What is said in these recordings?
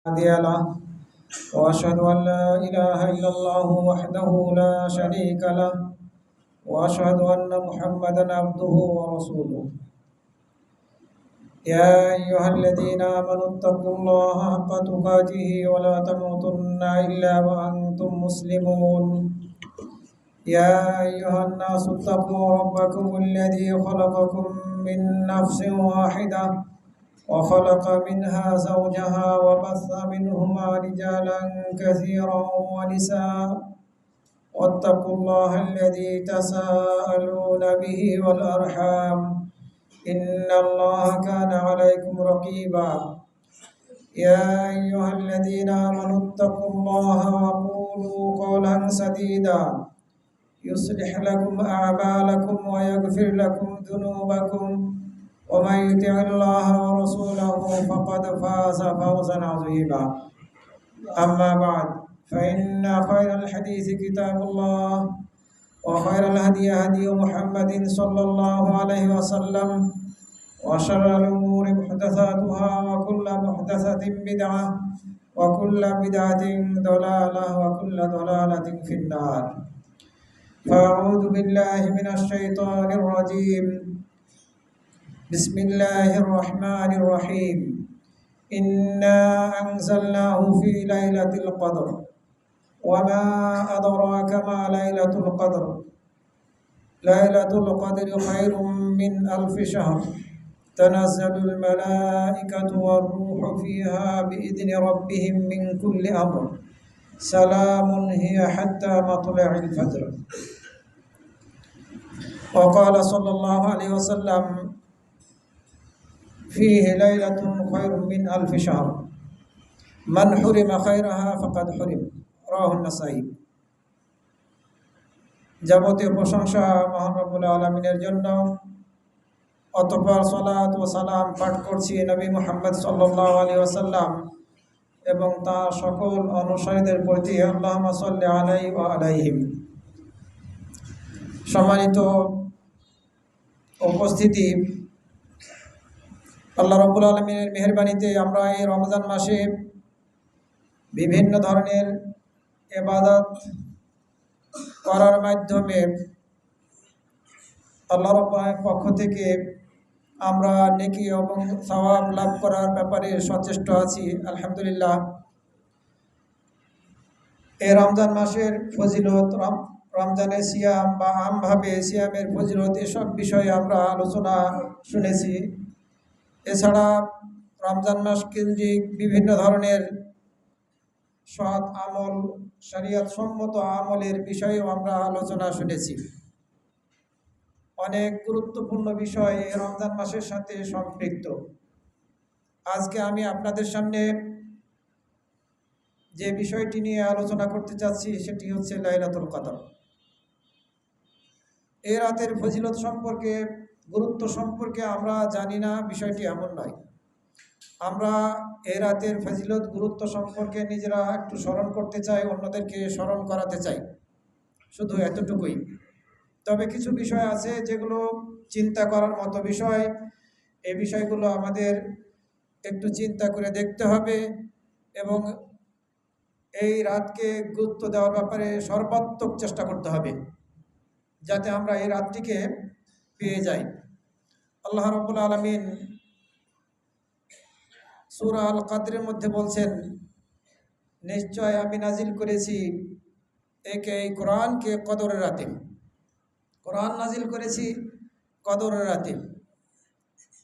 هادي له وأشهد أن لا إله إلا الله وحده لا شريك له وأشهد أن محمدا عبده ورسوله يا أيها الذين آمنوا اتقوا الله حق تقاته ولا تموتن إلا وأنتم مسلمون يا أيها الناس اتقوا ربكم الذي خلقكم من نفس واحدة وخلق منها زوجها وبث منهما رجالا كثيرا ونساء واتقوا الله الذي تساءلون به والأرحام إن الله كان عليكم رقيبا يا أيها الذين آمنوا اتقوا الله وقولوا قولا سديدا يصلح لكم أعمالكم ويغفر لكم ذنوبكم ومن يطع الله ورسوله فقد فاز فوزا عظيما أما بعد فإن خير الحديث كتاب الله وخير الهدي هدي محمد صلى الله عليه وسلم وشر الأمور محدثاتها وكل محدثة بدعة وكل بدعة ضلالة وكل ضلالة في النار فأعوذ بالله من الشيطان الرجيم بسم الله الرحمن الرحيم إنا أنزلناه في ليلة القدر وما أدراك ما ليلة القدر ليلة القدر خير من ألف شهر تنزل الملائكة والروح فيها بإذن ربهم من كل أمر سلام هي حتى مطلع الفجر وقال صلى الله عليه وسلم فيه ليلة خير من ألف شهر من حرم خيرها فقد حرم رواه النسائي যাবতীয় প্রশংসা মহান রব্বুল আলামিনের জন্য অতঃপর সালাত ও সালাম পাঠ করছি নবী মুহাম্মদ সাল্লাল্লাহু আলাইহি ওয়াসাল্লাম এবং তার সকল অনুসারীদের প্রতি আল্লাহুম্মা সাল্লি আলাইহি ওয়া আলাইহিম। সম্মানিত উপস্থিতি, আল্লাহ রাব্বুল আলামিনের মেহেরবানিতে আমরা এই রমজান মাসে বিভিন্ন ধরনের ইবাদত করার মাধ্যমে আল্লাহ রাব্বুলের পক্ষ থেকে আমরা নেকি এবং সওয়াব লাভ করার ব্যাপারে সচেষ্ট আছি। আলহামদুলিল্লাহ, এই রমজান মাসের ফজিলত, রমজানের সিয়াম বা আমভাবে সিয়ামের ফজিলত, এসব বিষয়ে আমরা আলোচনা শুনেছি। এছাড়া রমজান মাস কেন্দ্রিক বিভিন্ন ধরনের সৎ আমল, শরীয়ত সম্মত আমলের বিষয়েও আমরা আলোচনা শুনেছি। অনেক গুরুত্বপূর্ণ বিষয় এই রমজান মাসের সাথে সম্পৃক্ত। আজকে আমি আপনাদের সামনে যে বিষয়টি নিয়ে আলোচনা করতে চাচ্ছি সেটি হচ্ছে লাইলাতুল কদর। এই রাতের ফজিলত সম্পর্কে, গুরুত্ব সম্পর্কে আমরা জানি না, বিষয়টি এমন নয়। আমরা এই রাতের ফজিলত, গুরুত্ব সম্পর্কে নিজেরা একটু স্মরণ করতে চাই, অন্যদেরকে স্মরণ করাতে চাই, শুধু এতটুকুই। তবে কিছু বিষয় আছে যেগুলো চিন্তা করার মতো বিষয়। এই বিষয়গুলো আমাদের একটু চিন্তা করে দেখতে হবে এবং এই রাতকে গুরুত্ব দেওয়ার ব্যাপারে সর্বাত্মক চেষ্টা করতে হবে যাতে আমরা এই রাতটিকে পেয়ে যাই। আল্লাহ রাব্বুল আলামিন সূরা আল কদরের মধ্যে বলছেন, নিশ্চয় আমি নাজিল করেছি এই কোরআনকে কদরের রাতে। কোরআন নাজিল করেছি কদরের রাতে।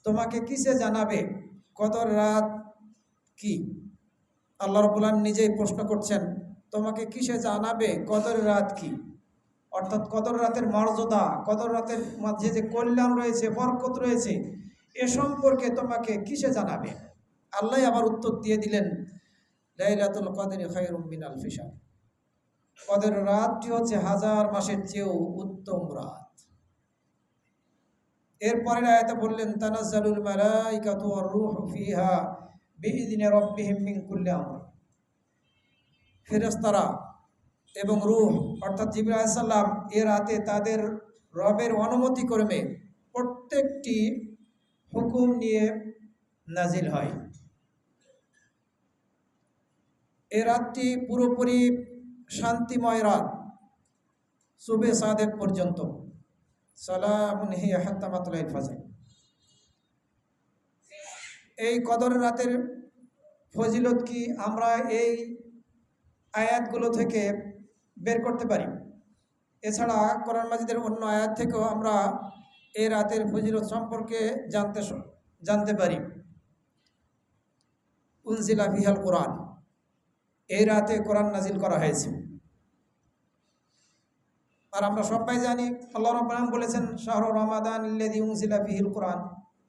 তোমাকে কিসে জানাবে কদর রাত কি? আল্লাহ রাব্বুল আলামিন নিজেই প্রশ্ন করছেন, তোমাকে কিসে জানাবে কদর রাত কি? অর্থাৎ কদর রাতের মর্যাদা, কদর রাতের মাঝে যে কল্যাণ রয়েছে, বরকত রয়েছে, এ সম্পর্কে তোমাকে কিসে জানাবে? আল্লাহ আবার উত্তর দিয়ে দিলেন, লাইলাতুল কদরি খায়রুম মিন আলফি শাহর। কদর রাতটি হচ্ছে হাজার মাসের চেয়েও উত্তম রাত। এরপরের আয়াতে বললেন, তানাজ্জালুল মালাইকাতু ওয়ার রূহু ফিহা বিইذনি রাব্বিহিম মিন কুল্লি আমর। ফেরেশতারা এবং রূহ অর্থাৎ জিবরাইল আলাইহিস সালাম এ রাতে তাদের রবের অনুমতি ক্রমে প্রত্যেকটি হুকুম নিয়ে নাজিল হয়। এ রাতটি পুরোপুরি শান্তিময় রাত, সুবে সাদেক পর্যন্ত। সালামুন হিয়া হাত্তা মাতলাইল ফাজর। এই কদর রাতের ফজিলত কি আমরা এই আয়াতগুলো থেকে বের করতে পারি। এছাড়া কোরআন মাজিদের অন্য আয়াত থেকেও আমরা এই রাতের ফজিলত সম্পর্কে জানতে পারি। উনজিলা ফিহাল কোরআন, এই রাতে কোরআন নাজিল করা হয়েছে। আর আমরা সবাই জানি আল্লাহ রাব্বুল আলামিন বলেছেন শাহরু রমাদান আল্লাযী উনজিলা ফিহিল কোরআন,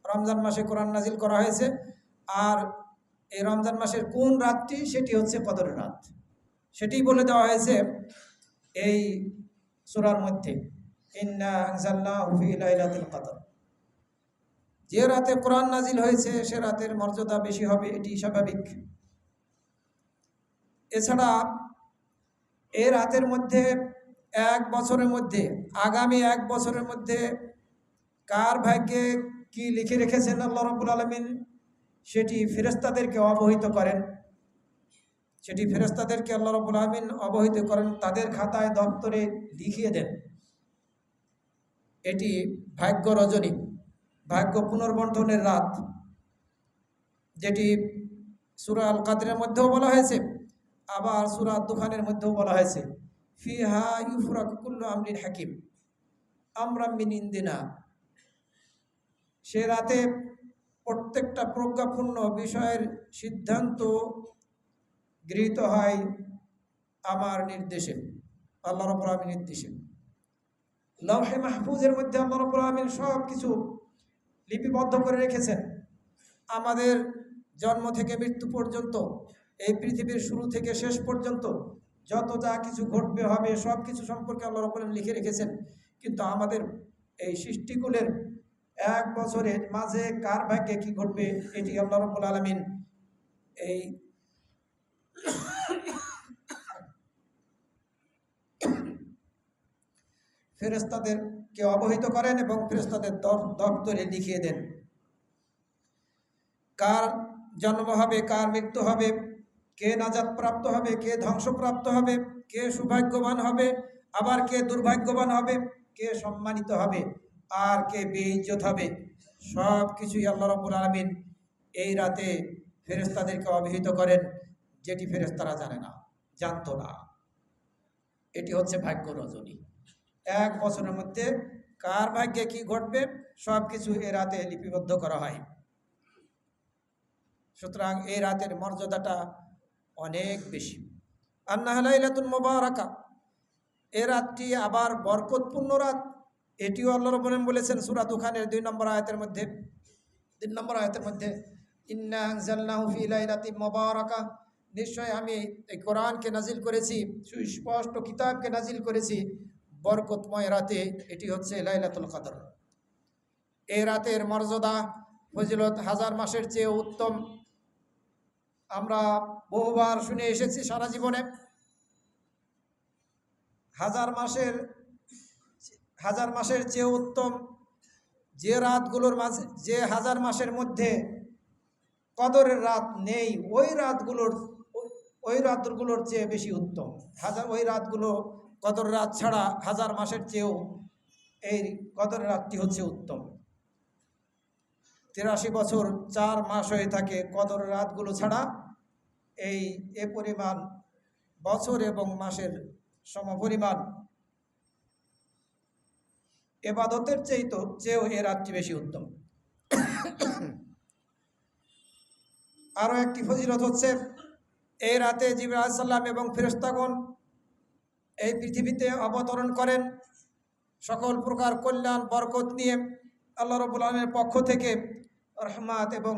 রমজান মাসে কোরআন নাজিল করা হয়েছে। আর এই রমজান মাসের কোন রাতটি, সেটি হচ্ছে কদরের রাত। সেটি বলে দেওয়া হয়েছে এই সূরার মধ্যে, ইন্না আনজালনাহু ফি লাইলাতুল কদর। যে রাতে কোরআন নাজিল হয়েছে সে রাতের মর্যাদা বেশি হবে, এটি স্বাভাবিক। এছাড়া এই রাতের মধ্যে আগামী এক বছরের মধ্যে কার ভাগ্যে কি লিখে রেখেছেন আল্লাহ রাব্বুল আলামিন, সেটি ফেরেশতাদেরকে অবহিত করেন। আল্লাহ রাব্বুল আলামিন অবহিত করেন, তাদের খাতায় দপ্তরে লিখিয়ে দেন। এটি ভাগ্য রজনী, ভাগ্য পুনর্বন্টনের রাত, যেটি সূরা আল কাদরের মধ্যেও বলা হয়েছে, আবার সূরা দুখানের মধ্যেও বলা হয়েছে, ফিহা ইউফরাকু কুল্লু আমরিন হাকিম আমরাম মিন ইনদিনা। সে রাতে প্রত্যেকটা প্রজ্ঞাপূর্ণ বিষয়ের সিদ্ধান্ত গৃহীত হয় আমার নির্দেশে, আল্লাহ রাব্বুল আলামিনের নির্দেশে। লৌহে মাহফুজের মধ্যে আল্লাহ রাব্বুল আলামিন সব কিছু লিপিবদ্ধ করে রেখেছেন। আমাদের জন্ম থেকে মৃত্যু পর্যন্ত, এই পৃথিবীর শুরু থেকে শেষ পর্যন্ত যত যা কিছু ঘটবে হবে সব কিছু সম্পর্কে আল্লাহ রাব্বুল আলামিন লিখে রেখেছেন। কিন্তু আমাদের এই সৃষ্টিকুলের এক বছরের মাঝে কার ভাগ্যে কি ঘটবে, এটি আল্লাহ রাব্বুল আলামিন এই ফেরেশতাদেরকে অবহিত করেন এবং ফেরেশতাদের দপ্তরে লিখিয়ে দেন। কার জন্ম হবে, কার মৃত্যু হবে, কে নাজাত প্রাপ্ত হবে, কে ধ্বংসপ্রাপ্ত হবে, কে সৌভাগ্যবান হবে, আবার কে দুর্ভাগ্যবান হবে, কে সম্মানিত হবে, আর কে বেইজ্জত হবে, সব কিছুই আল্লাহ রাব্বুল আলামিন এই রাতে ফেরেশতাদেরকে অবহিত করেন, যেটি ফেরেশতারা জানতো না। এটি হচ্ছে ভাগ্য রজনী। এক বছরের মধ্যে কার ভাগ্যে কি ঘটবে সব কিছু এই রাতে লিপিবদ্ধ করা হয়। সুতরাং এই রাতের মর্যাদাটা অনেক বেশি। আন্নাহা লাইলাতুন মুবারাকা, এই রাতটি আবার বরকতপূর্ণ রাত, এটিও আল্লাহ রাব্বুল আলামিন বলেছেন সূরা দুখানের 2 নম্বর আয়াতের মধ্যে, ইন্না আনজালনাহু ফি লাইলাতিন মুবারাকা, নিশ্চয় আমি এই কোরআনকে নাজিল করেছি, সুস্পষ্ট কিতাবকে নাজিল করেছি বরকতময় রাতে, এটি হচ্ছে লাইলাতুল কদর। এই রাতের মর্যাদা ফজিলত হাজার মাসের চেয়ে উত্তম। আমরা বহুবার শুনে এসেছি সারা জীবনে, হাজার মাসের চেয়ে উত্তম যে রাতগুলোর মাঝে, যে হাজার মাসের মধ্যে কদরের রাত নেই, ওই রাতগুলোর চেয়ে বেশি উত্তম। ওই রাতগুলো কদর রাত ছাড়া হাজার মাসের চেয়েও এই কদরের রাতটি হচ্ছে উত্তম। 83 বছর 4 মাস হয়ে থাকে কদরের রাতগুলো ছাড়া, এ পরিমাণ বছর এবং মাসের সমপরিমাণ ইবাদতের চেয়েও এ রাতটি বেশি উত্তম। আরও একটি ফজিলত হচ্ছে, এই রাতে জিবরাইল আলাইহিস সালাম এবং ফেরেশতাগণ এই পৃথিবীতে অবতরণ করেন সকল প্রকার কল্যাণ বরকত নিয়ে। আল্লাহ রাব্বুল আলামিনের পক্ষ থেকে রহমত এবং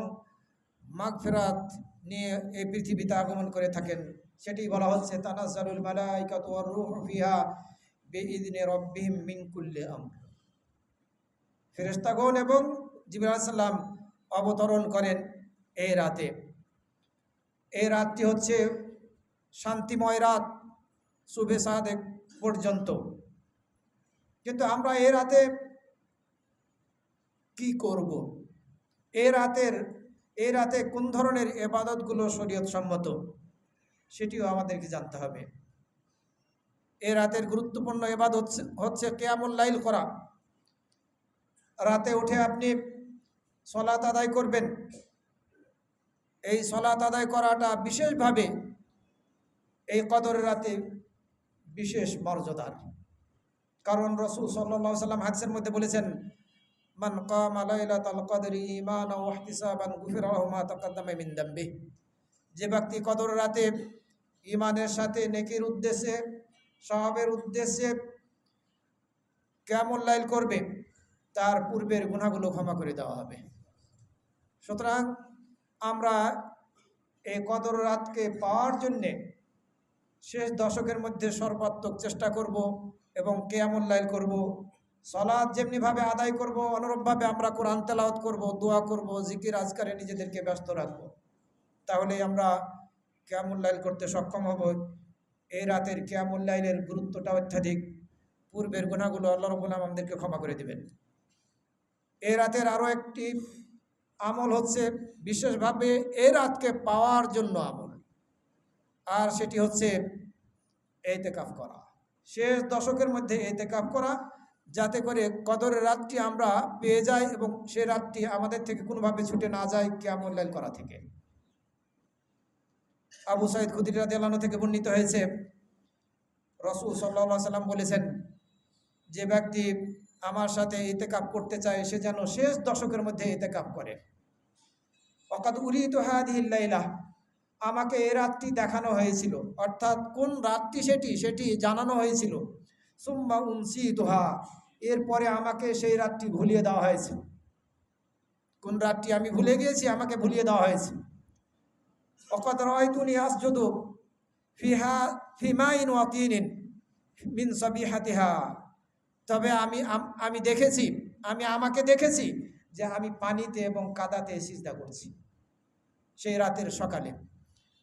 মাগফিরাত নিয়ে এই পৃথিবীতে আগমন করে থাকেন। সেটি বলা হচ্ছে, তানাজ্জালুল মালাইকাতু ওয়ার রূহু ফিহা বিইذনি রাব্বিহিম মিন কুল্লি আমর। ফেরেশতাগণ এবং জিবরাইল আলাইহিস সালাম অবতরণ করেন এই রাতে। এই রাতটি হচ্ছে শান্তিময় রাত, শুভে সাদেক পর্যন্ত। কিন্তু আমরা এই রাতে কি করব? এই রাতে কোন ধরনের ইবাদতগুলো শরীয়ত সম্মত? সেটিও আমাদেরকে জানতে হবে। এ রাতের গুরুত্বপূর্ণ ইবাদত হচ্ছে কিয়ামুল লাইল করা। রাতে উঠে আপনি সালাত আদায় করবেন। এই সালাত আদায় করাটা বিশেষভাবে এই কদরের রাতে বিশেষ মর্যাদার। কারণ রাসূল সাল্লাল্লাহু আলাইহি ওয়াসাল্লাম হাদিসের মধ্যে বলেছেন, মান কামা লাইলাতাল কদরি ঈমানাও ওয়া ইহতিসাবান গুফিরা লাহু মা তাকাদ্দামা মিন দামবিহি। যে ব্যক্তি কদর রাতে ঈমানের সাথে নেকির উদ্দেশ্যে, সওয়াবের উদ্দেশ্যে কিয়ামুল লাইল করবে, তার পূর্বের গুনাহগুলো ক্ষমা করে দেওয়া হবে। সুতরাং আমরা এই কদর রাতকে পাওয়ার জন্যে শেষ দশকের মধ্যে সর্বাত্মক চেষ্টা করব এবং কিয়ামুল লাইল করব। সালাত যেমনিভাবে আদায় করব, অনুরূপভাবে আমরা কোরআন তেলাওয়াত করব, দোয়া করব, জিকির আজকারে নিজেদেরকে ব্যস্ত রাখব। তাহলে আমরা কিয়ামুল লাইল করতে সক্ষম হব। এই রাতের কিয়ামুল লাইলের গুরুত্বটা অত্যাধিক। পূর্বের গুনাহগুলো আল্লাহ রাব্বুল আলামিন আমাদেরকে ক্ষমা করে দেবেন। এই রাতের আরও একটি আমল হচ্ছে বিশেষভাবে এই রাতকে পাওয়ার জন্য আমল, আর সেটি হচ্ছে ইতিকাফ করা। শেষ দশকের মধ্যে ইতিকাফ করা, যাতে করে কদরের রাতটি আমরা পেয়ে যাই এবং সে রাতটি আমাদের থেকে কোনোভাবে ছুটে না যায় কিয়ামুল লাইল করা থেকে। আবু সাঈদ খুদরী রাদিয়াল্লাহু আনহু থেকে বর্ণিত হয়েছে, রাসূল সাল্লাল্লাহু আলাইহি ওয়াসাল্লাম বলেছেন, যে ব্যক্তি আমার সাথে ইতিকাফ করতে চায় সে যেন শেষ দশকের মধ্যে ইতিকাফ করে। ওয়াকাদ উরিতু হাদিহিল লাইলা, আমাকে এই রাতটি দেখানো হয়েছিল, অর্থাৎ কোন রাতটি সেটি জানানো হয়েছিল। সুম্মা উনসিতুহা, এরপরে আমাকে সেই রাতটি ভুলিয়ে দেওয়া হয়েছে। কোন রাতটি আমি ভুলে গিয়েছি, আমাকে ভুলিয়ে দেওয়া হয়েছে। ওয়াকাদ রাআইতুনি আসজুদু ফিহা ফিমাইন ওয়া তিনিন মিন সাবিহাতিহা, তবে আমি দেখেছি, আমাকে দেখেছি যে আমি পানিতে এবং কাদাতে সিজদা করছি। সেই রাতের সকালে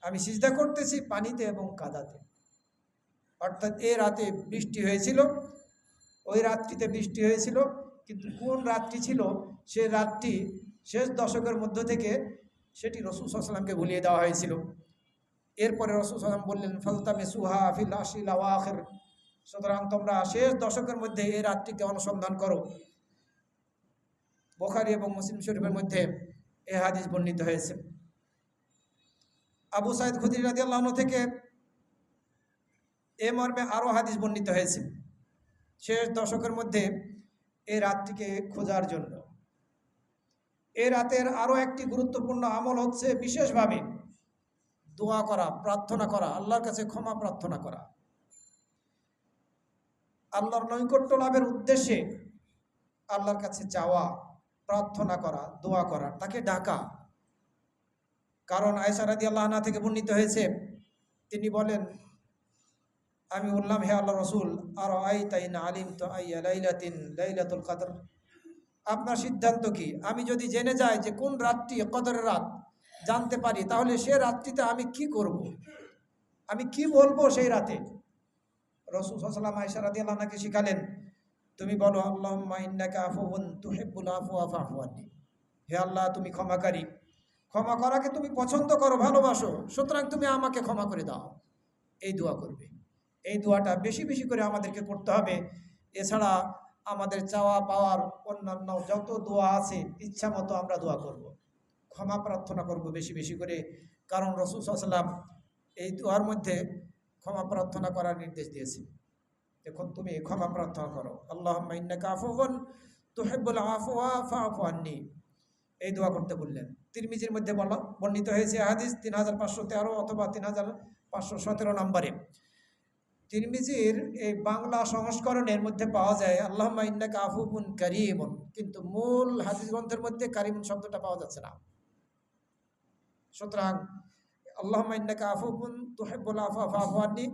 আমি সিজদা করতেছি পানিতে এবং কাদাতে। অর্থাৎ এই রাতে বৃষ্টি হয়েছিল, ওই রাত্রিতে বৃষ্টি হয়েছিল, কিন্তু কোন রাত্রি ছিল সে রাতটি শেষ দশকের মধ্য থেকে সেটি রাসূল সাল্লাল্লাহু আলাইহি ওয়াসাল্লামকে ভুলিয়ে দেওয়া হয়েছিল। এরপরে রাসূল সাল্লাল্লাহু আলাইহি ওয়াসাল্লাম বললেন, ফালতামিসুহা ফিল আশরিল আওয়াখির, সুতরাং তোমরা শেষ দশকের মধ্যে এই রাতটিকে অনুসন্ধান করো। বুখারী এবং মুসলিম শরীফের মধ্যে এই হাদিস বর্ণিত হয়েছে। আবু সাঈদ খুদরী রাদিয়াল্লাহু আনহু থেকে এ মর্মে আরও হাদিস বর্ণিত হয়েছে, শেষ দশকের মধ্যে এই রাতটিকে খোঁজার জন্য। এই রাতের আরও একটি গুরুত্বপূর্ণ আমল হচ্ছে বিশেষভাবে দোয়া করা, প্রার্থনা করা, আল্লাহর কাছে ক্ষমা প্রার্থনা করা। আল্লাহর নৈকট্য লাভের উদ্দেশ্যে আল্লাহর কাছে চাওয়া, প্রার্থনা করা, দোয়া করা, তাকে ডাকা। কারণ আয়েশা রাদিয়াল্লাহু আনহা থেকে বর্ণিত হয়েছে, তিনি বলেন, আমি বললাম, হে আল্লাহর রাসূল, আরাআইতা ইন আলিমতু আইয়া লাইলাতিন লাইলাতুল কদর, আপনার সিদ্ধান্ত কি? আমি যদি জেনে যাই যে কোন রাতটি কদরের রাত জানতে পারি, তাহলে সে রাতটিতে আমি কি করব, আমি কি বলবো সেই রাতে? রাসূল সাল্লাল্লাহু আলাইহি ওয়াসাল্লাম আয়েশা রাদিয়াল্লাহু আনহাকে শিখালেন, তুমি বলো, আল্লাহুম্মা ইন্নাকা আফুউন তুহিব্বুল আফওয়া ফা'ফু আন্নী, হে আল্লাহ, তুমি ক্ষমাকারী, ক্ষমা করাকে তুমি পছন্দ করো, ভালোবাসো, সুতরাং তুমি আমাকে ক্ষমা করে দাও। এই দোয়া করবে। এই দোয়াটা বেশি বেশি করে আমাদেরকে করতে হবে। এছাড়া আমাদের চাওয়া পাওয়ার অন্যান্য যত দোয়া আছে, ইচ্ছা মতো আমরা দোয়া করব, ক্ষমা প্রার্থনা করব বেশি বেশি করে। কারণ রাসূল সাল্লাল্লাহু আলাইহি ওয়াসাল্লাম এই দোয়ার মধ্যে ক্ষমা প্রার্থনা করার নির্দেশ দিয়েছে। দেখুন, তুমি ক্ষমা প্রার্থনা করো, আল্লাহুম্মা ইন্নাকা আফুউন তুহিব্বুল আফওয়া ফা'ফু আন্নী, এই দোয়া করতে বললেন। তিরমিজির মধ্যে বর্ণিত হয়েছে হাদিস 3513 অথবা 3517 নম্বরে। তিরমিজির এই বাংলা সংস্করণের মধ্যে পাওয়া যায় আল্লাহুম্মা ইন্নাকা আফুউন কারীমুন, কিন্তু মূল হাদিস গ্রন্থের মধ্যে কারীমুন শব্দটা পাওয়া যাচ্ছে না। সুতরাং আল্লাহুম্মা ইন্নাকা আফুউন তুহিব্বুল আফওয়া ফা'ফু আন্নী,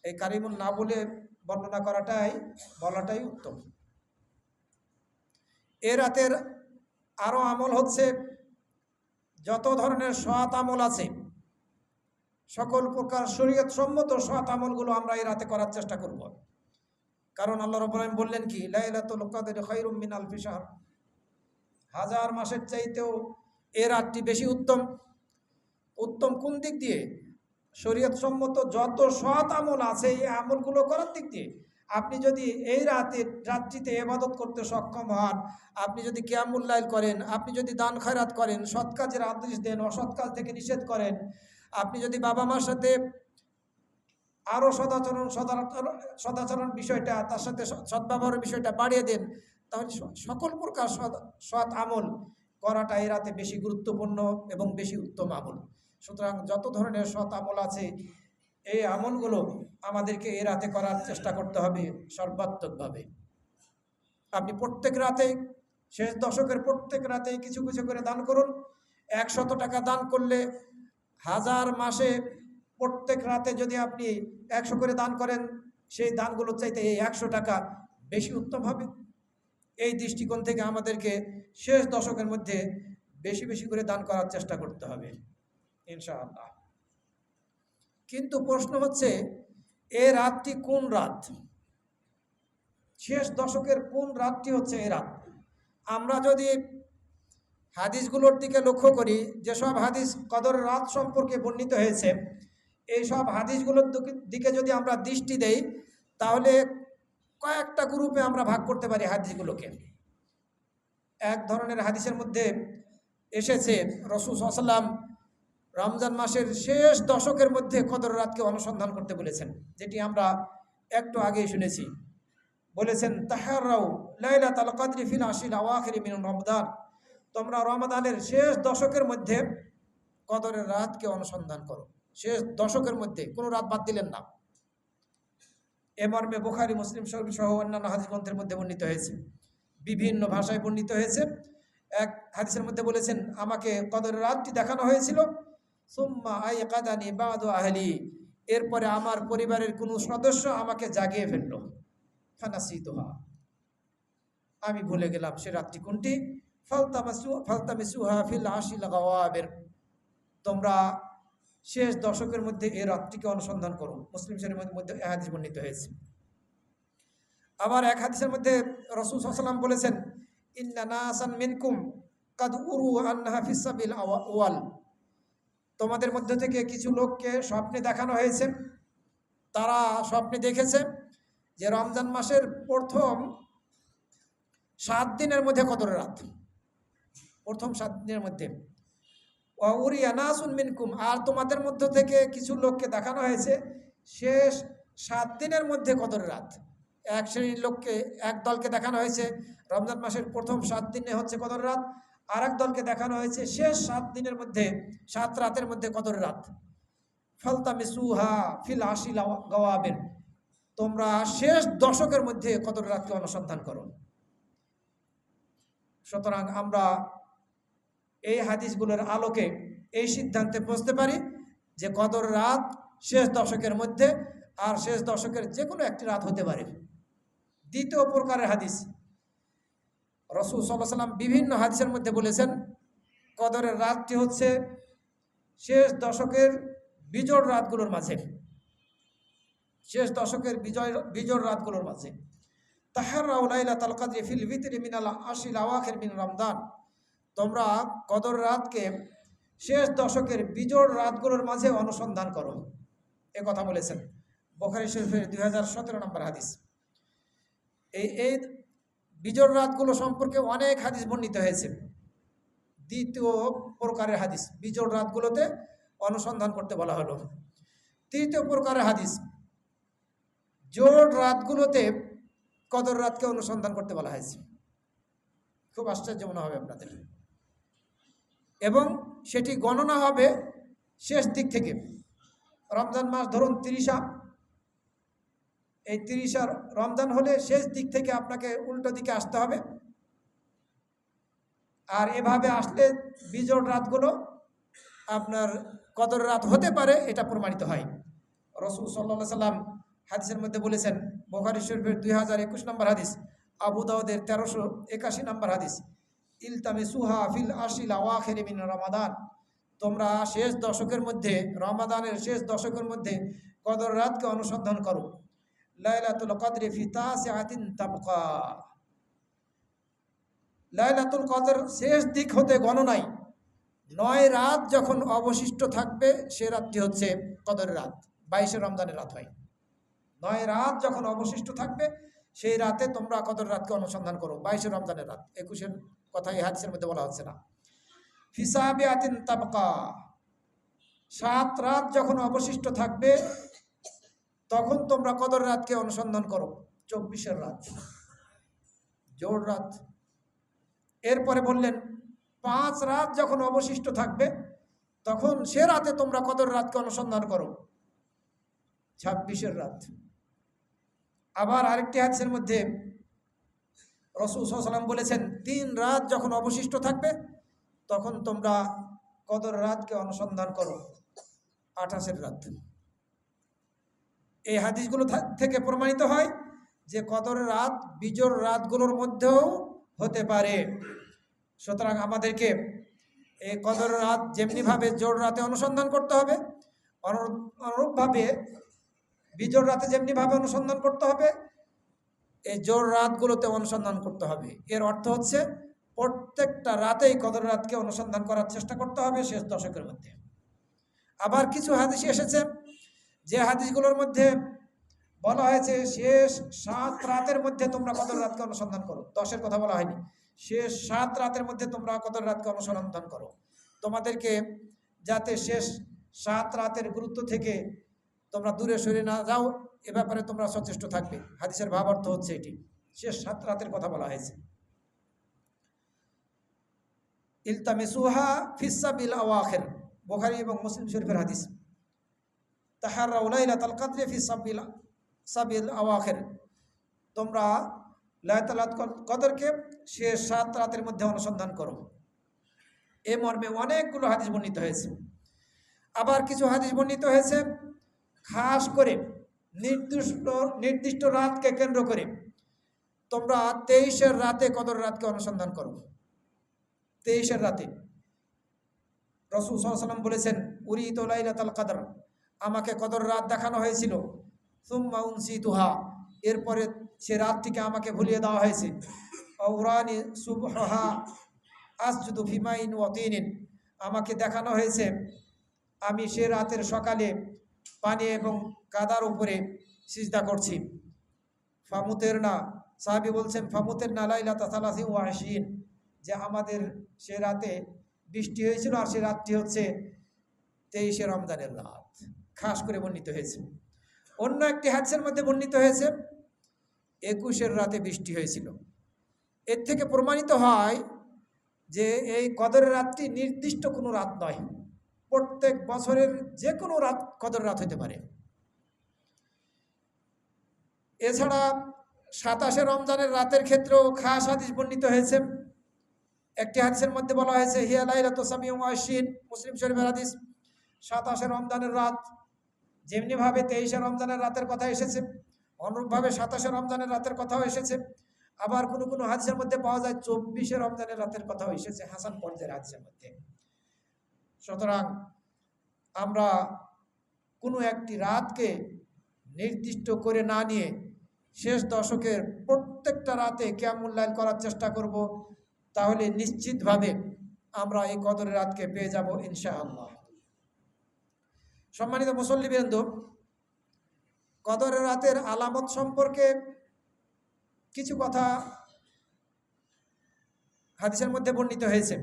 এই কারীমুন না বলে বর্ণনা বলাটাই উত্তম। এ রাতের আরও আমল হচ্ছে, যত ধরনের সৎ আমল আছে, সকল প্রকার শরীয়ত সম্মত সৎ আমলগুলো আমরা এই রাতে করার চেষ্টা করব। কারণ আল্লাহ রাব্বুল আলামিন বললেন কি, লাইলাতুল কদর খায়রুম মিন আলফি শাহর, হাজার মাসের চাইতেও এ রাতটি বেশি উত্তম। উত্তম কোন দিক দিয়ে? শরীয়ত সম্মত যত সৎ আমল আছে এই আমলগুলো করার দিক দিয়ে আপনি যদি এই রাত্রিতে ইবাদত করতে সক্ষম হন, আপনি যদি কিয়ামুল লাইল করেন, আপনি যদি দান খয়রাত করেন, সৎ কাজের আদেশ দেন, অসৎ কাজ থেকে নিষেধ করেন, আপনি যদি বাবা মার সাথে আরও সদাচরণ বিষয়টা, তার সাথে সদ্ব্যবহারের বিষয়টা বাড়িয়ে দেন, তাহলে সকল প্রকার সৎ আমল করাটা এই রাতে বেশি গুরুত্বপূর্ণ এবং বেশি উত্তম আমল। সুতরাং যত ধরনের সৎ আমল আছে এই আমলগুলো আমাদেরকে এই রাতে করার চেষ্টা করতে হবে সর্বাত্মকভাবে। আপনি প্রত্যেক রাতে, শেষ দশকের প্রত্যেক রাতে কিছু কিছু করে দান করুন। 100 টাকা দান করলে 1000 মাসে প্রত্যেক রাতে যদি আপনি 100 করে দান করেন, সেই দানগুলোর চাইতে এই 100 টাকা বেশি উত্তম হবে। এই দৃষ্টিকোণ থেকে আমাদেরকে শেষ দশকের মধ্যে বেশি বেশি করে দান করার চেষ্টা করতে হবে ইনশাআল্লাহ। কিন্তু প্রশ্ন হচ্ছে, এই রাতটি কোন রাত? শেষ দশকের কোন রাতটি হচ্ছে এই রাত? আমরা যদি হাদিসগুলোর দিকে লক্ষ্য করি, যেসব হাদিস কদর রাত সম্পর্কে বর্ণিত হয়েছে, এই সব হাদিসগুলোর দিকে যদি আমরা দৃষ্টি দেই, তাহলে কয়েকটা গ্রুপে আমরা ভাগ করতে পারি হাদিসগুলোকে। এক ধরনের হাদিসের মধ্যে এসেছে রাসূল সাল্লাল্লাহু আলাইহি ওয়াসাল্লাম রমজান মাসের শেষ দশকের মধ্যে কদর রাতকে অনুসন্ধান করতে বলেছেন, যেটি আমরা একটু আগেই শুনেছি। বলেছেন, তাহারাউ লাইলাতুল কদরি ফিল আশিল আওয়াখির মিন রমাদান, তোমরা রমাদানের শেষ দশকের মধ্যে কদরের রাতকে অনুসন্ধান করো। শেষ দশকের মধ্যে কোনো রাত বাদ দিলেন না। এ মর্মে বুখারী, মুসলিম সহ অন্যান্য হাদিস গ্রন্থের মধ্যে বর্ণিত হয়েছে, বিভিন্ন ভাষায় বর্ণিত হয়েছে। এক হাদিসের মধ্যে বলেছেন, আমাকে কদরের রাতটি দেখানো হয়েছিল, সুম্মা আইকাদানি বাদু আহলি, এরপরে আমার পরিবারের কোনো সদস্য আমাকে জাগিয়ে ফেললো, ফানাসিতুহা, আমি ভুলে গেলাম সে রাতটি কোনটি। ফালতামিসুহা ফিল আশিল গাওয়াবির, তোমরা শেষ দশকের মধ্যে এই রাতটিকে অনুসন্ধান করো। মুসলিম শরীফের মধ্যে এই হাদিস বর্ণিত হয়েছে। আবার এক হাদিসের মধ্যে রাসূল সাল্লাল্লাহু আলাইহি ওয়াসাল্লাম বলেছেন, ইন্না নাসান মিনকুম কাদ উরু আন্নাহা ফিস সাবিল আওয়াল, তোমাদের মধ্যে থেকে কিছু লোককে স্বপ্নে দেখানো হয়েছে, তারা স্বপ্নে দেখেছে যে রমজান মাসের প্রথম 7 দিনের মধ্যে কদরের রাত, প্রথম 7 দিনের মধ্যে। ওয়াউরিয়া নাসুন মিনকুম, আর তোমাদের মধ্য থেকে কিছু লোককে দেখানো হয়েছে শেষ 7 দিনের মধ্যে কদরের রাত। এক শ্রেণীর লোককে, এক দলকে দেখানো হয়েছে রমজান মাসের প্রথম 7 দিনে হচ্ছে কদরের রাত, আর এক দলকে দেখানো হয়েছে শেষ 7 দিনের মধ্যে, 7 রাতের মধ্যে কদরের রাত। ফালতামিসুহা ফিল আশিল গাওয়াবির, তোমরা শেষ দশকের মধ্যে কদরের রাতকে অনুসন্ধান করো। সুতরাং আমরা এই হাদিসগুলোর আলোকে এই সিদ্ধান্তে পৌঁছতে পারি যে কদর রাত শেষ দশকের মধ্যে, আর শেষ দশকের যে কোনো একটি রাত হতে পারে। দ্বিতীয় প্রকারের হাদিস, রাসূল সাল্লাল্লাহু আলাইহি ওয়াসাল্লাম বিভিন্ন হাদিসের মধ্যে বলেছেন, কদরের রাতটি হচ্ছে শেষ দশকের বিজোড় রাতগুলোর মাঝে, শেষ দশকের বিজোড় রাতগুলোর মাঝে। তাহাররাউ লাইলাতুল কদরি ফিল ভিতরি মিনাল আশিল আওয়াখির মিন রমাদান, তোমরা কদর রাতকে শেষ দশকের বিজোড় রাতগুলোর মাঝে অনুসন্ধান করো, এ কথা বলেছেন। বুখারী শরীফের 2017 নম্বর হাদিস। এই বিজোড় রাতগুলো সম্পর্কে অনেক হাদিস বর্ণিত হয়েছে। দ্বিতীয় প্রকারের হাদিস, বিজোড় রাতগুলোতে অনুসন্ধান করতে বলা হলো। তৃতীয় প্রকারের হাদিস, জোড় রাতগুলোতে কদর রাতকে অনুসন্ধান করতে বলা হয়েছে। খুব আশ্চর্য মনে হবে আপনাদের। এবং সেটি গণনা হবে শেষ দিক থেকে। রমজান মাস ধরুন 30, এই 30 রমজান হলে শেষ দিক থেকে আপনাকে উল্টো দিকে আসতে হবে, আর এভাবে আসলে বিজোড় রাতগুলো আপনার কদর রাত হতে পারে, এটা প্রমাণিত হয়। রাসূল সাল্লাল্লাহু আলাইহি ওয়াসাল্লাম হাদিসের মধ্যে বলেছেন, বুখারী শরীফের 2021 নম্বর হাদিস, আবু দাউদের 1381 নম্বর হাদিস, ইলতামিসুহা ফিল আশিল আওয়াখির মিন রমাদান, তোমরা শেষ দশকের মধ্যে, রমাদানের শেষ দশকের মধ্যে কদর রাতকে অনুসন্ধান করো। লাইলাতুল কদরি ফি তাসিআতিন তাবকা, লাইলাতুল কদর শেষ দিক হতে গণনায় 9 রাত যখন অবশিষ্ট থাকবে সে রাতটি হচ্ছে কদরের রাত, 22 রমজানের রাত হয়। 9 রাত যখন অবশিষ্ট থাকবে সেই রাতে তোমরা কদর রাতকে অনুসন্ধান করো, 22 রমজানের রাত। 21-এর কথা এই হাদিসের মধ্যে বলা হচ্ছে না। ফিসাবিয়াতিন তাবকা, 7 রাত যখন অবশিষ্ট থাকবে তখন তোমরা কদর রাতকে অনুসন্ধান করো, 24-এর রাত, জোড় রাত। এরপরে বললেন 5 রাত যখন অবশিষ্ট থাকবে তখন সে রাতে তোমরা কদর রাতকে অনুসন্ধান করো, 26-এর রাত। আবার আরেকটি হাদিসের মধ্যে রাসূল সাল্লাল্লাহু আলাইহি ওয়াসাল্লাম বলেছেন 3 রাত যখন অবশিষ্ট থাকবে তখন তোমরা কদর রাতকে অনুসন্ধান করো, 28-এর রাত। এই হাদিসগুলো থেকে প্রমাণিত হয় যে কদরের রাত বিজোড় রাতগুলোর মধ্যেও হতে পারে। সুতরাং আমাদেরকে এই কদরের রাত যেমনিভাবে জোড় রাতে অনুসন্ধান করতে হবে, অনুরূপভাবে বিজোড় রাতে যেমনিভাবে অনুসন্ধান করতে হবে এই জোড় রাতগুলোতে অনুসন্ধান করতে হবে। এর অর্থ হচ্ছে প্রত্যেকটা রাতেই কদর রাতকে অনুসন্ধান করার চেষ্টা করতে হবে শেষ দশকের মধ্যে। আবার কিছু হাদিস এসেছে যে হাদিসগুলোর মধ্যে বলা হয়েছে শেষ 7 রাতের মধ্যে তোমরা কদর রাতকে অনুসন্ধান করো, 10-এর কথা বলা হয়নি। শেষ 7 রাতের মধ্যে তোমরা কদর রাতকে অনুসন্ধান করো, তোমাদেরকে যাতে শেষ 7 রাতের গুরুত্ব থেকে তোমরা দূরে সরে না যাও এ ব্যাপারে তোমরা সচেষ্ট থাকবে। হাদিসের ভাব অর্থ হচ্ছে এটি, শেষ 7 রাতের কথা বলা হয়েছে। ইলতামিসুহা ফিসাবিল আওয়াখির, বুখারী এবং মুসলিম শরীফের হাদিস। তাহাররাউ লাইলাতুল কদরি ফি সাবিল আওয়াখির, তোমরা লাইলাতুল কদরকে শেষ 7 রাতের মধ্যে অনুসন্ধান করো। এ মর্মে অনেকগুলো হাদিস বর্ণিত হয়েছে। আবার কিছু হাদিস বর্ণিত হয়েছে খাস করে নির্দিষ্ট রাতকে কেন্দ্র করে তোমরা 23-এর রাতে কদর রাতকে অনুসন্ধান করো। 23-এর রাতে রাসূল সাল্লাল্লাহু আলাইহি ওয়াসাল্লাম বলেছেন উরিতু লাইলাতুল কদর, আমাকে কদর রাত দেখানো হয়েছিল, সুম্মা উনসিতুহা, এরপরে সে রাতটিকে আমাকে ভুলিয়ে দেওয়া হয়েছে। আওরানি সুবহা আসজুদু ফি মাইন ওয়া তিনিন, আমাকে দেখানো হয়েছে আমি সে রাতের সকালে পানি এবং কাদার উপরে সিজদা করছি। ফামুতের না, সাহাবী বলছেন ফামুতের না লাইলাতা 23, যে আমাদের সে রাতে বৃষ্টি হয়েছিল আর সে রাতটি হচ্ছে 23শে রমজানের রাত, খাস করে বর্ণিত হয়েছে। অন্য একটি হাদিসের মধ্যে বর্ণিত হয়েছে 21-এর রাতে বৃষ্টি হয়েছিল। এর থেকে প্রমাণিত হয় যে এই কদরের রাতটি নির্দিষ্ট কোনো রাত নয়, প্রত্যেক বছরের যে কোনো রাত কদর রাত হতে পারে। এছাড়া 27শে রমজানের রাতের ক্ষেত্রেও খাস হাদিস বর্ণিত হয়েছে। একটি হাদিসের মধ্যে বলা হয়েছে হিয়া লাইলাতুস সাবিউ ওয়া আশরিন, মুসলিম শরীফের হাদিস। 27শে রমজানের রাত যেমনিভাবে 23শে রমজানের রাতের কথা এসেছে, অনুরূপভাবে 27শে রমজানের রাতের কথাও এসেছে। আবার কোনো কোনো হাদিসের মধ্যে পাওয়া যায় 24শে রমজানের রাতের কথাও এসেছে, হাসান পর্যায়ের হাদিসের মধ্যে। সুতরাং আমরা কোনো একটি রাতকে নির্দিষ্ট করে না নিয়ে শেষ দশকের প্রত্যেকটা রাতে কিয়ামুল লাইল করার চেষ্টা করব, তাহলে নিশ্চিতভাবে আমরা এই কদরের রাতকে পেয়ে যাব ইনশাআল্লাহ। সম্মানিত মুসল্লিবৃন্দ, কদরের রাতের আলামত সম্পর্কে কিছু কথা হাদিসের মধ্যে বর্ণিত হয়েছে।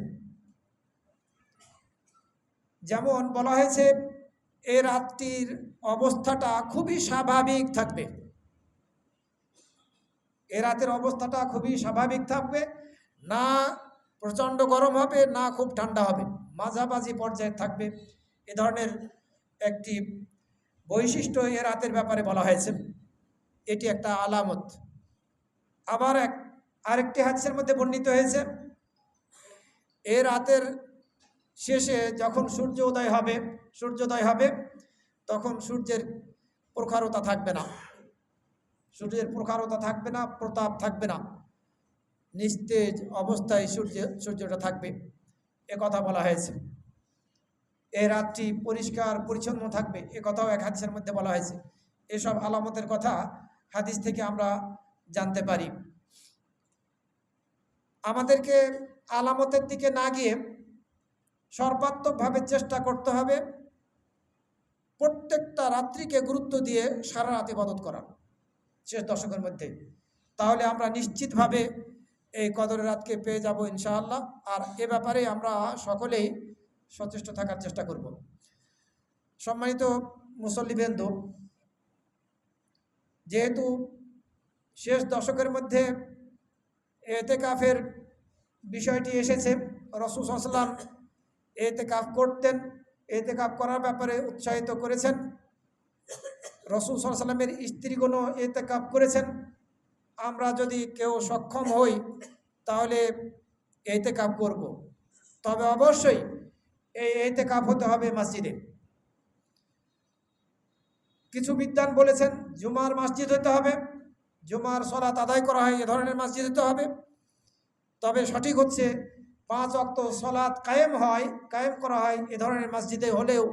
যেমন বলা হয়েছে এই রাতটির অবস্থাটা খুবই স্বাভাবিক থাকবে, এ রাতের অবস্থাটা খুবই স্বাভাবিক থাকবে, না প্রচণ্ড গরম হবে না খুব ঠান্ডা হবে, মাঝামাঝি পর্যায়ে থাকবে। এ ধরনের একটি বৈশিষ্ট্য এ রাতের ব্যাপারে বলা হয়েছে, এটি একটা আলামত। আবার আরেকটি হাদিসের মধ্যে বর্ণিত হয়েছে এ রাতের শেষে যখন সূর্যোদয় হবে তখন সূর্যের প্রখরতা থাকবে না, প্রতাপ থাকবে না, নিস্তেজ অবস্থায় সূর্যটা থাকবে, এ কথা বলা হয়েছে। এই রাতটি পরিষ্কার পরিচ্ছন্ন থাকবে, এ কথাও এক হাদিসের মধ্যে বলা হয়েছে। এসব আলামতের কথা হাদিস থেকে আমরা জানতে পারি। আমাদেরকে আলামতের দিকে না গিয়ে সর্বাত্মকভাবে চেষ্টা করতে হবে প্রত্যেকটা রাত্রিকে গুরুত্ব দিয়ে সারা রাত ইবাদত করা শেষ দশকের মধ্যে। তাহলে আমরা নিশ্চিতভাবে এই কদরের রাতকে পেয়ে যাব ইনশাআল্লাহ। আর এ ব্যাপারে আমরা সকলেই সচেষ্ট থাকার চেষ্টা করব। সম্মানিত মুসল্লিবৃন্দ, যেহেতু শেষ দশকের মধ্যে এতেকাফের বিষয়টি এসেছে, রাসূল সাল্লাল্লাহু আলাইহি ওয়াসাল্লাম এতেকাফ করতেন, এতেকাফ করার ব্যাপারে উৎসাহিত করেছেন। রাসূল সাল্লাল্লাহু আলাইহি ওয়াসাল্লামের স্ত্রীগণও এতেকাফ করেছেন। আমরা যদি কেউ সক্ষম হই তাহলে এতেকাফ করব, তবে অবশ্যই এই এতেকাফ হতে হবে মসজিদে। কিছু বিদ্বান বলেছেন জুমার মসজিদ হতে হবে, জুমার সালাত আদায় করা হয় এ ধরনের মসজিদ হতে হবে। তবে সঠিক হচ্ছে 5 ওয়াক্ত সালাত কায়েম করা হয় এ ধরনের মসজিদে হলেও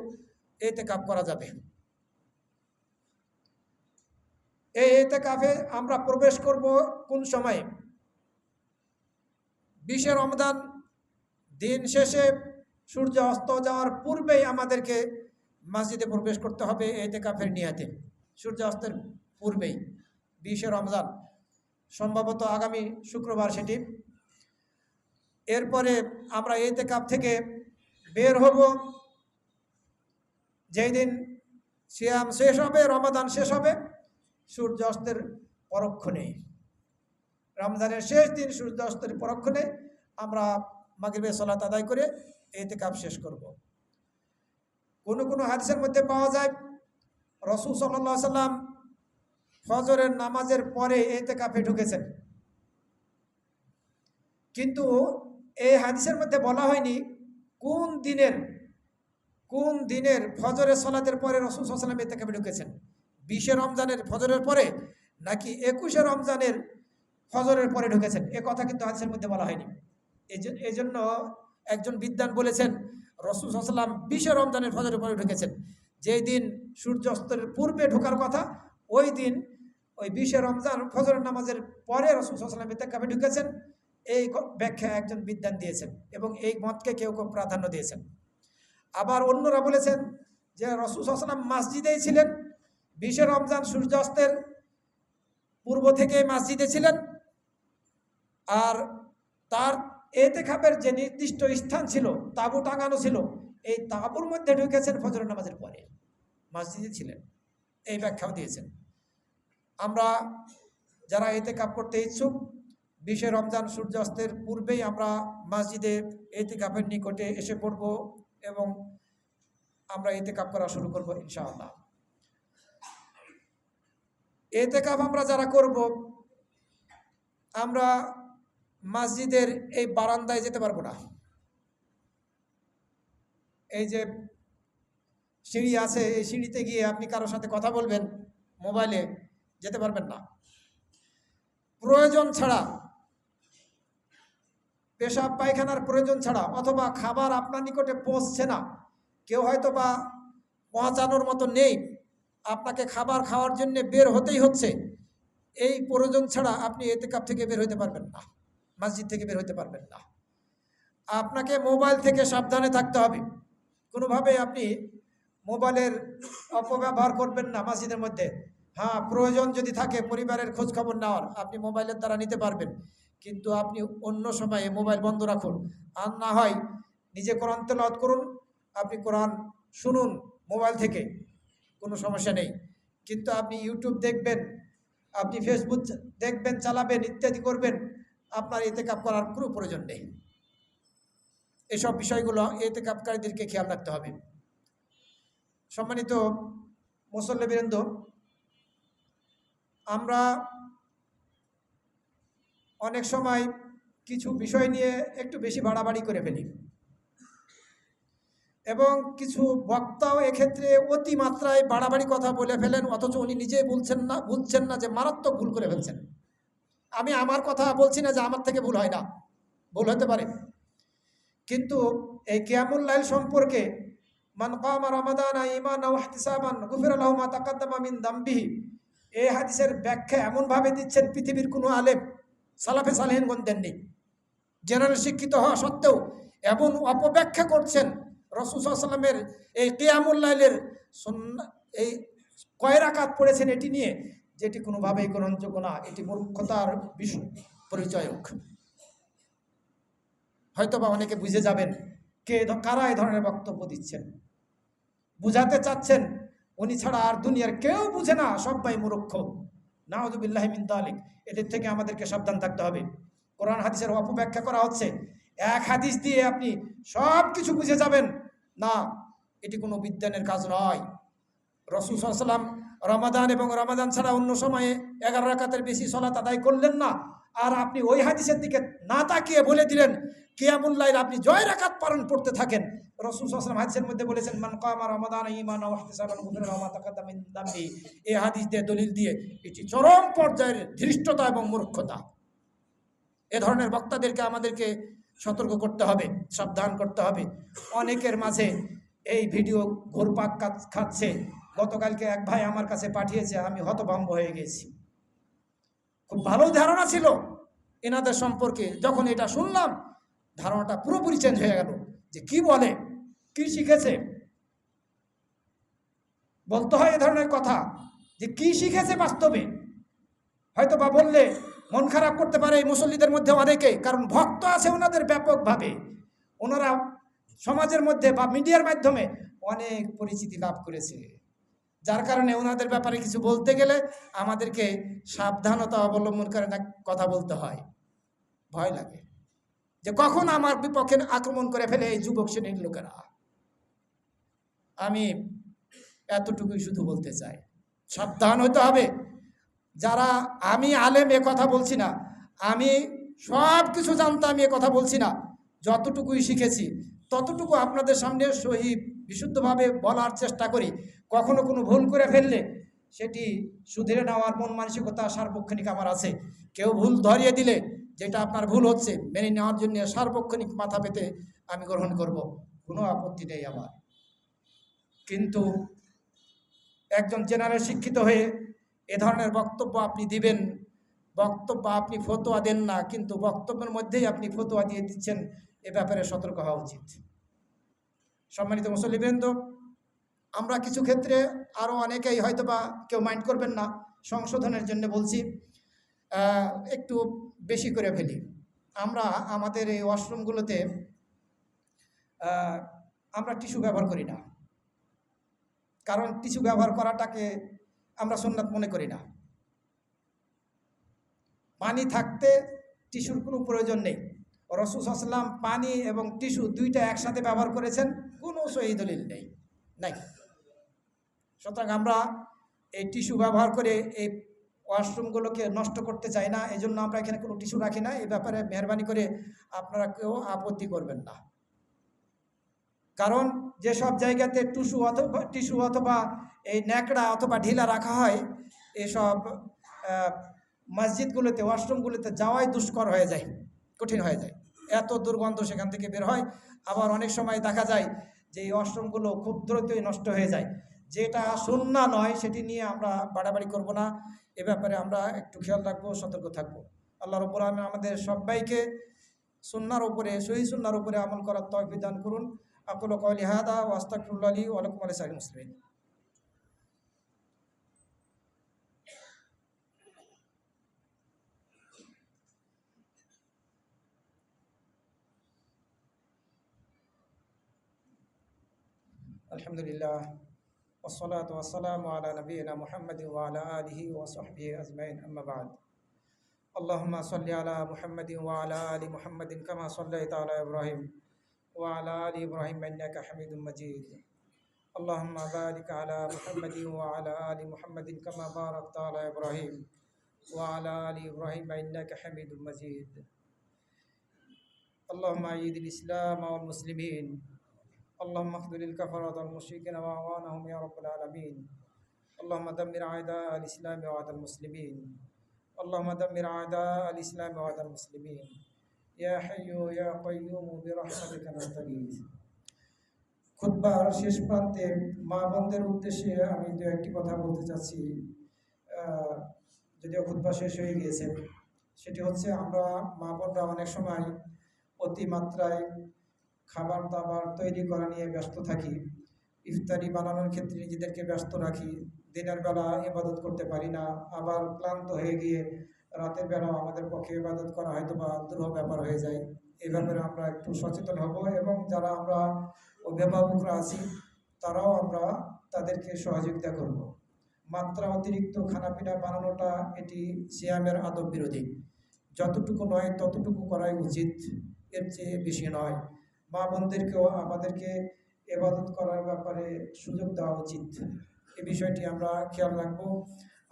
এতেকাফ করা যাবে। এই এতেকাফে আমরা প্রবেশ করব কোন সময়ে? 20 রমজান দিন শেষে সূর্য অস্ত যাওয়ার পূর্বেই আমাদেরকে মসজিদে প্রবেশ করতে হবে এতেকাফের নিয়াতে। সূর্য অস্তের পূর্বেই 20 রমজান, সম্ভবত আগামী শুক্রবার সেটি। এরপরে আমরা এতেকাফ থেকে বের হব যেই দিন সিয়াম শেষ হবে, রমাদান শেষ হবে, সূর্য অস্তের পরক্ষণে, রমজানের শেষ দিন সূর্য অস্তের পরক্ষণে আমরা মাগরিবের সালাত আদায় করে এতেকাফ শেষ করব। কোন কোন হাদিসের মধ্যে পাওয়া যায় রাসূল সাল্লাল্লাহু আলাইহি ওয়াসাল্লাম ফজরের নামাজের পরে এতেকাফে ঢুকেছেন, কিন্তু এই হাদিসের মধ্যে বলা হয়নি কোন দিনের ফজরের সালাতের পরে রাসূল সাল্লাল্লাহু আলাইহি ওয়াসাল্লাম এতেকাফে ঢুকেছেন। 20 রমজানের ফজরের পরে নাকি 21 রমজানের ফজরের পরে ঢুকেছেন, এ কথা কিন্তু হাদিসের মধ্যে বলা হয়নি। এই জন্য একজন বিদ্বান বলেছেন রাসূল সাল্লাল্লাহু আলাইহি ওয়াসাল্লাম 20 রমজানের ফজরের পরে ঢুকেছেন। যেই দিন সূর্যাস্তের পূর্বে ঢোকার কথা ওই দিন ওই 20 রমজান ফজরের নামাজের পরে রাসূল সাল্লাল্লাহু আলাইহি ওয়াসাল্লাম এতেকাফে ঢুকেছেন, এই ব্যাখ্যা একজন বিদ্বান দিয়েছেন এবং এই মতকে কেউ কেউ প্রাধান্য দিয়েছেন। আবার অন্যরা বলেছেন যে রাসূল সাল্লাল্লাহু আলাইহি ওয়াসাল্লাম মসজিদেই ছিলেন, 20 রমজান সূর্যাস্তের পূর্ব থেকে মসজিদে ছিলেন, আর তার এতেকাফের যে নির্দিষ্ট স্থান ছিল, তাঁবু টাঙানো ছিল, এই তাঁবুর মধ্যে ঢুকেছেন ফজরের নামাজের পরে, মসজিদে ছিলেন, এই ব্যাখ্যাও দিয়েছেন। আমরা যারা এতেকাফ করতে ইচ্ছুক 20 রমজান সূর্যাস্তের পূর্বেই আমরা মসজিদে এতেকাফের নিকটে এসে পড়ব এবং আমরা এতেকাফ করা শুরু করব ইনশাআল্লাহ। এতেকাফ আমরা যারা করব, আমরা মসজিদের এই বারান্দায় যেতে পারবো না। এই যে সিঁড়ি আছে, এই সিঁড়িতে গিয়ে আপনি কারোর সাথে কথা বলবেন মোবাইলে, যেতে পারবেন না। প্রয়োজন ছাড়া, পেশাব পায়খানার প্রয়োজন ছাড়া, অথবা খাবার আপনার নিকটে পৌঁছছে না, কেউ হয়তো বা পৌঁছানোর মতো নেই, আপনাকে খাবার খাওয়ার জন্য বের হতেই হচ্ছে, এই প্রয়োজন ছাড়া আপনি এতেকাফ থেকে বের হতে পারবেন না, মসজিদ থেকে বের হতে পারবেন না। আপনাকে মোবাইল থেকে সাবধানে থাকতে হবে। কোনোভাবে আপনি মোবাইলের অপব্যবহার করবেন না মসজিদের মধ্যে। হ্যাঁ, প্রয়োজন যদি থাকে পরিবারের খোঁজ খবর নেওয়ার, আপনি মোবাইলের দ্বারা নিতে পারবেন, কিন্তু আপনি অন্য সময়ে মোবাইল বন্ধ রাখুন। আর না হয় নিজে কোরআন তেলাওয়াত করুন, আপনি কোরআন শুনুন মোবাইল থেকে, কোনো সমস্যা নেই। কিন্তু আপনি ইউটিউব দেখবেন, আপনি ফেসবুক দেখবেন, চালাবেন, ইত্যাদি করবেন, আপনার এতেকাফ করার কোনো প্রয়োজন নেই। এসব বিষয়গুলো এতেকাফকারীদেরকে খেয়াল রাখতে হবে। সম্মানিত মুসল্লিবৃন্দ, আমরা অনেক সময় কিছু বিষয় নিয়ে একটু বেশি বাড়াবাড়ি করে ফেলি এবং কিছু বক্তাও এক্ষেত্রে অতিমাত্রায় বাড়াবাড়ি কথা বলে ফেলেন, অথচ উনি নিজেই বুঝছেন না যে মারাত্মক ভুল করে ফেলছেন। আমি আমার কথা বলছি না যে আমার থেকে ভুল হয় না, ভুল হতে পারে, কিন্তু এই কিয়ামুল লাইল সম্পর্কে মান কামা রমাদানা ঈমানান ওয়া ইহতিসাবান গুফিরা লাহু মা তাকাদ্দামা মিন যামবিহি, এই হাদিসের ব্যাখ্যা এমনভাবে দিচ্ছেন পৃথিবীর কোনো আলেম সালাফে সালেহিনগণ দেননি। জেনারেল শিক্ষিত হওয়া সত্ত্বেও এমন অপব্যাখ্যা করছেন রাসূল সাল্লাল্লাহু আলাইহি ওয়াসাল্লামের এই কিয়ামুল লাইলের এই কয় রাকাত পড়েছেন এটি নিয়ে, যেটি কোনোভাবেই গ্রহণযোগ্য না, এটি মূর্খতার পরিচয়ক। হয়তোবা অনেকে বুঝে যাবেন কারা এই ধরনের বক্তব্য দিচ্ছেন, বুঝাতে চাচ্ছেন উনি ছাড়া আর দুনিয়ার কেউ বুঝে না, সবাই মূর্খ। নাউযুবিল্লাহি মিন যালিক। এদের থেকে আমাদেরকে সাবধান থাকতে হবে। কোরআন হাদিসের অপব্যাখ্যা করা হচ্ছে, এক হাদিস দিয়ে আপনি সব কিছু বুঝে যাবেন না, এটি কোনো বিজ্ঞানের কাজ নয়। রাসূল সাল্লাল্লাহু আলাইহি ওয়াসাল্লাম রমাদান এবং রমাদান ছাড়া অন্য সময়ে 11 রাকাতের বেশি সালাত আদায় করলেন না, আর আপনি ওই হাদিসের দিকে না তাকিয়ে বলে দিলেন কিয়ামুল লাইল আপনি জয় রাকাত পালন করতে থাকেন। রাসূল সাল্লাল্লাহু আলাইহি ওয়াসাল্লাম হাদিসের মধ্যে বলেছেন মান কামা রমাদান ঈমানান ওয়া ইহতিসাবান গুফিরা লাহু মা তাকাদ্দামা মিন যামবি। এই হাদিস দিয়ে দলিল দিয়ে এটি চরম পর্যায়ের ধৃষ্টতা এবং মূর্খতা। এ ধরনের বক্তাদেরকে আমাদেরকে সতর্ক করতে হবে, সাবধান করতে হবে। অনেকের মাঝে এই ভিডিও ঘুরপাক খাচ্ছে। গতকালকে এক ভাই আমার কাছে পাঠিয়েছে, আমি হতভম্ব হয়ে গেছি। খুব ভালো ধারণা ছিল এনাদের সম্পর্কে, যখন এটা শুনলাম ধারণাটা পুরোপুরি চেঞ্জ হয়ে গেল। যে কি বলে, কি শিখেছে, বলতে হয় এ ধরনের কথা, যে কি শিখেছে বাস্তবে। হয়তো বা বললে মন খারাপ করতে পারে এই মুসল্লিদের মধ্যে অনেকে, কারণ ভক্ত আছে ওনাদের ব্যাপকভাবে, ওনারা সমাজের মধ্যে বা মিডিয়ার মাধ্যমে অনেক পরিচিতি লাভ করেছে, যার কারণে ওনাদের ব্যাপারে কিছু বলতে গেলে আমাদেরকে সাবধানতা অবলম্বন করে না কথা বলতে হয়। ভয় লাগে যে কখন আমার বিপক্ষে আক্রমণ করে ফেলে এই যুবক শ্রেণীর লোকেরা। আমি এতটুকুই শুধু বলতে চাই, সাবধান হতে হবে। যারা আমি আলেম এ কথা বলছি না, আমি সব কিছু জানতাম এ কথা বলছি না, যতটুকুই শিখেছি ততটুকু আপনাদের সামনে সহি বিশুদ্ধভাবে বলার চেষ্টা করি। কখনো কোনো ভুল করে ফেললে সেটি শুধরে নেওয়ার মন মানসিকতা সার্বক্ষণিক আমার আছে। কেউ ভুল ধরিয়ে দিলে যেটা আপনার ভুল হচ্ছে মেনে নেওয়ার জন্য সার্বক্ষণিক মাথা পেতে আমি গ্রহণ করব, কোনো আপত্তি নেই আমার। কিন্তু একজন জেনারেল শিক্ষিত হয়ে এ ধরনের বক্তব্য আপনি দিবেন, বক্তব্য আপনি ফতোয়া দেন না, কিন্তু বক্তব্যের মধ্যেই আপনি ফতোয়া দিয়ে দিচ্ছেন, এ ব্যাপারে সতর্ক হওয়া উচিত। সম্মানিত মুসল্লিবৃন্দ, আমরা কিছু ক্ষেত্রে আরও অনেকেই হয়তো বা কেউ মাইন্ড করবেন না, সংশোধনের জন্য বলছি, একটু বেশি করে ফেলি। আমরা আমাদের এই ওয়াশরুমগুলোতে আমরা টিস্যু ব্যবহার করি না, কারণ টিস্যু ব্যবহার করাটাকে আমরা সুন্নাত মনে করি না। পানি থাকতে টিস্যুর কোনো প্রয়োজন নেই। রাসূল সাল্লাল্লাহু আলাইহি ওয়াসাল্লাম পানি এবং টিস্যু দুইটা একসাথে ব্যবহার করেছেন, কোনো সহিহ দলিল নেই। সুতরাং আমরা এই টিস্যু ব্যবহার করে এই ওয়াশরুমগুলোকে নষ্ট করতে চাই না, এই জন্য আমরা এখানে কোনো টিস্যু রাখি না। এই ব্যাপারে মেহরবানি করে আপনারা কেউ আপত্তি করবেন না, কারণ যেসব জায়গাতে টিস্যু অথবা এই ন্যাকড়া অথবা ঢিলা রাখা হয়, এসব মসজিদগুলোতে ওয়াশরুমগুলোতে যাওয়াই দুষ্কর হয়ে যায়, কঠিন হয়ে যায়, এত দুর্গন্ধ সেখান থেকে বের হয়। আবার অনেক সময় দেখা যায় যে এই ওয়াশরুমগুলো খুব দ্রুতই নষ্ট হয়ে যায়। যেটা সুন্নাহ নয় সেটি নিয়ে আমরা বাড়াবাড়ি করব না, এ ব্যাপারে আমরা একটু খেয়াল রাখবো, সতর্ক থাকবো। আল্লাহ রাব্বুল আলামিন আমাদের সবাইকে সুন্নাহর উপরে, সহিহ সুন্নাহর উপরে আমল করার তৌফিক দান করুন। আকুলু কওলি হাদা ওয়া আস্তাগফিরুল্লাহ লি ওয়া লাকুম ওয়া লিসাইরিল মুসলিমিন। আলহামদুলিল্লাহ ওয়াসসালাতু ওয়াসসালামু আলা নবিয়িনা মুহাম্মাদিন ওয়া আলা আলিহি ওয়া সাহবিহি আজমাইন, আম্মা বা'দ। আল্লাহুম্মা সাল্লি আলা মুহাম্মাদিন ওয়া আলা আলি মুহাম্মাদিন কামা সাল্লাইতা আলা ইব্রাহিম ওয়া আলা আলি ইব্রাহিম ইন্নাকা হামিদুম মাজিদ। আল্লাহুম্মা বারিক আলা মুহাম্মাদিন ওয়া আলা আলি মুহাম্মাদিন কামা বারাকতা আলা ইব্রাহিম ওয়া আলা আলি ইব্রাহিম ইন্নাকা হামিদুম মাজিদ। আল্লাহুম্মা আইয়িদিল ইসলাম ওয়াল মুসলিমিন, اللهم اخذل الكفرة والمشركين وأعوانهم يا رب العالمين. اللهم دمر أعداء الإسلام وأعداء المسلمين. اللهم دمر أعداء الإسلام وأعداء المسلمين. يا حي يا قيوم برحمتك نستغيث. খুতবার শেষ প্রান্তে মা বোনদের উদ্দেশ্যে আমি দু একটি কথা বলতে চাচ্ছি, যদিও খুতবা শেষ হয়ে গিয়েছে। সেটি হচ্ছে, আমরা মা বোনরা অনেক সময় অতিমাত্রায় খাবার দাবার তৈরি করা নিয়ে ব্যস্ত থাকি, ইফতারি বানানোর ক্ষেত্রে নিজেদেরকে ব্যস্ত রাখি, দিনের বেলা ইবাদত করতে পারি না, আবার ক্লান্ত হয়ে গিয়ে রাতের বেলাও আমাদের পক্ষে ইবাদত করা হয়তো বা দুরূহ ব্যাপার হয়ে যায়। এই ব্যাপারে আমরা একটু সচেতন হব এবং যারা আমরা অভিভাবকরা আছি তারাও আমরা তাদেরকে সহযোগিতা করব। মাত্রা অতিরিক্ত খানাপিনা বানানোটা এটি সিয়ামের আদব বিরোধী। যতটুকু নয় ততটুকু করাই উচিত, এর চেয়ে বেশি নয়। মা বোনদেরকেও আমাদেরকে ইবাদত করার ব্যাপারে সুযোগ দেওয়া উচিত, এই বিষয়টি আমরা খেয়াল রাখবো।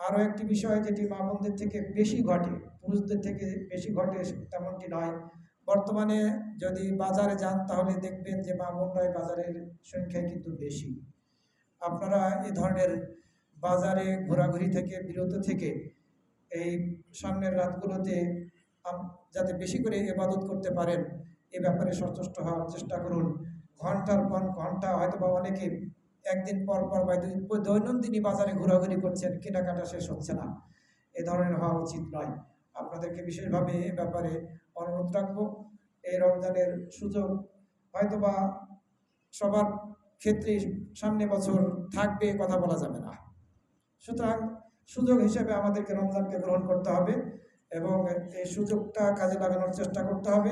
আরও একটি বিষয় যেটি মা বোনদের থেকে বেশি ঘটে, পুরুষদের থেকে বেশি ঘটে তেমনটি নয়। বর্তমানে যদি বাজারে যান তাহলে দেখবেন যে মা বোনরাই বাজারের সংখ্যায় কিন্তু বেশি। আপনারা এ ধরনের বাজারে ঘোরাঘুরি থেকে বিরত থেকে এই সামনের রাতগুলোতে যাতে বেশি করে ইবাদত করতে পারেন এ ব্যাপারে সচেষ্ট হওয়ার চেষ্টা করুন। ঘন্টার পর ঘন্টা হয়তো বা অনেকে একদিন পর পর বা দৈনন্দিনই বাজারে ঘোরাঘুরি করছেন, কেনাকাটা শেষ হচ্ছে না। এ ধরনের হওয়া উচিত নয়। আপনাদেরকে বিশেষভাবে এ ব্যাপারে অনুরোধ রাখবো। এই রমজানের সুযোগ হয়তো বা সবার ক্ষেত্রে সামনে বছর থাকবে কথা বলা যাবে না, সুতরাং সুযোগ হিসেবে আমাদেরকে রমজানকে গ্রহণ করতে হবে এবং এই সুযোগটা কাজে লাগানোর চেষ্টা করতে হবে।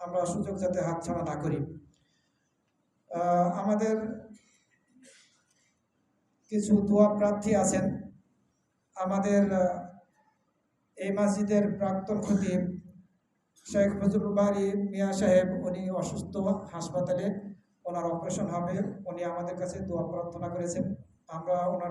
আমরা সুযোগ যাতে হাতছাড়া না করি। আমাদের কিছু দোয়া প্রার্থী আছেন। আমাদের এই মসজিদের প্রাক্তন খতিব শেখ ফজলুল বারী মিয়া সাহেব, উনি অসুস্থ, হাসপাতালে, ওনার অপারেশন হবে। উনি আমাদের কাছে দোয়া প্রার্থনা করেছেন। আমরা ওনার